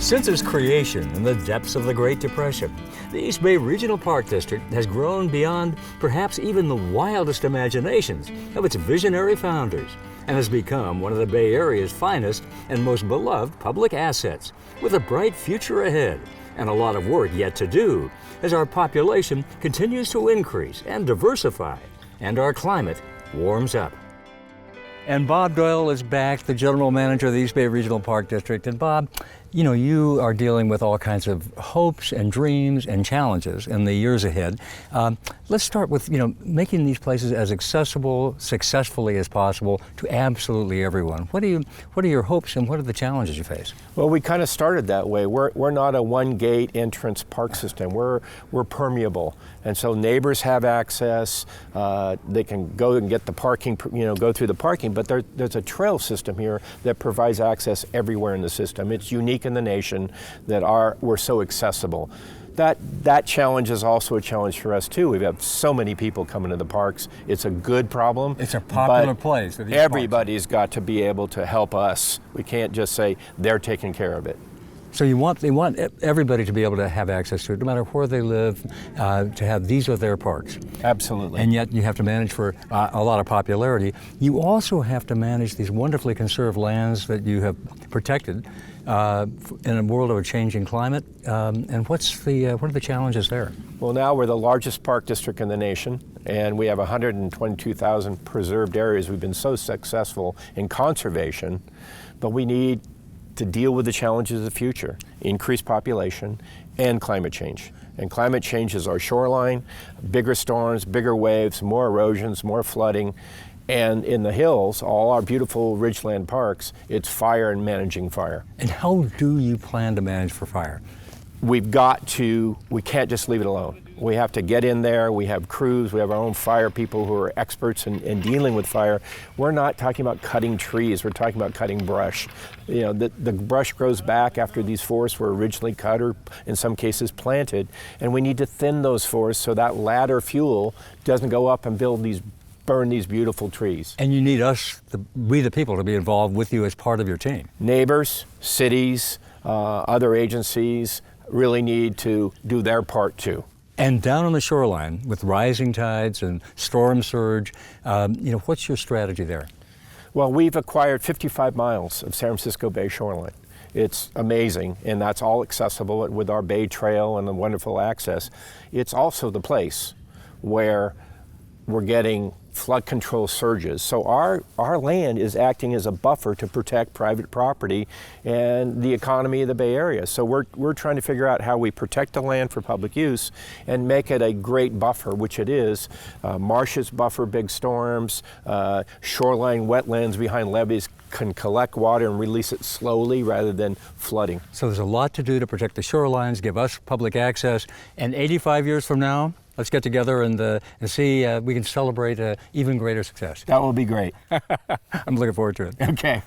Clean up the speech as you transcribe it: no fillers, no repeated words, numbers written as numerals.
Since its creation in the depths of the Great Depression, the East Bay Regional Park District has grown beyond perhaps even the wildest imaginations of its visionary founders and has become one of the Bay Area's finest and most beloved public assets, with a bright future ahead and a lot of work yet to do as our population continues to increase and diversify and our climate warms up. And Bob Doyle is back, the General Manager of the East Bay Regional Park District. And Bob, you are dealing with all kinds of hopes and dreams and challenges in the years ahead. Let's start with, making these places as accessible successfully as possible to absolutely everyone. What are your hopes and what are the challenges you face? Well, we kind of started that way. We're not a one-gate entrance park system. We're permeable, and so neighbors have access. They can go and get the parking, go through the parking. But there's a trail system here that provides access everywhere in the system. It's unique in the nation that we're so accessible. That challenge is also a challenge for us too. We have so many people coming to the parks. It's a good problem. It's a popular place. Everybody's got to be able to help us. We can't just say they're taking care of it. So they want everybody to be able to have access to it, no matter where they live, to have these are their parks. Absolutely. And yet you have to manage for a lot of popularity. You also have to manage these wonderfully conserved lands that you have protected in a world of a changing climate. And what are the challenges there? Well, now we're the largest park district in the nation, and we have 122,000 preserved areas. We've been so successful in conservation, but we need to deal with the challenges of the future, increased population and climate change. And climate change is our shoreline, bigger storms, bigger waves, more erosions, more flooding. And in the hills, all our beautiful ridgeland parks, it's fire and managing fire. And how do you plan to manage for fire? We can't just leave it alone. We have to get in there. We have crews. We have our own fire people who are experts in dealing with fire. We're not talking about cutting trees. We're talking about cutting brush. The brush grows back after these forests were originally cut or in some cases planted. And we need to thin those forests so that ladder fuel doesn't go up and burn these beautiful trees. And you need we the people, to be involved with you as part of your team. Neighbors, cities, other agencies really need to do their part too. And down on the shoreline, with rising tides and storm surge, what's your strategy there? Well, we've acquired 55 miles of San Francisco Bay shoreline. It's amazing, and that's all accessible with our Bay Trail and the wonderful access. It's also the place where we're getting flood control surges. So our land is acting as a buffer to protect private property and the economy of the Bay Area. So we're trying to figure out how we protect the land for public use and make it a great buffer, which it is. Marshes buffer big storms, shoreline wetlands behind levees can collect water and release it slowly rather than flooding. So there's a lot to do to protect the shorelines, give us public access, and 85 years from now, let's get together and see we can celebrate even greater success. That will be great. I'm looking forward to it. Okay.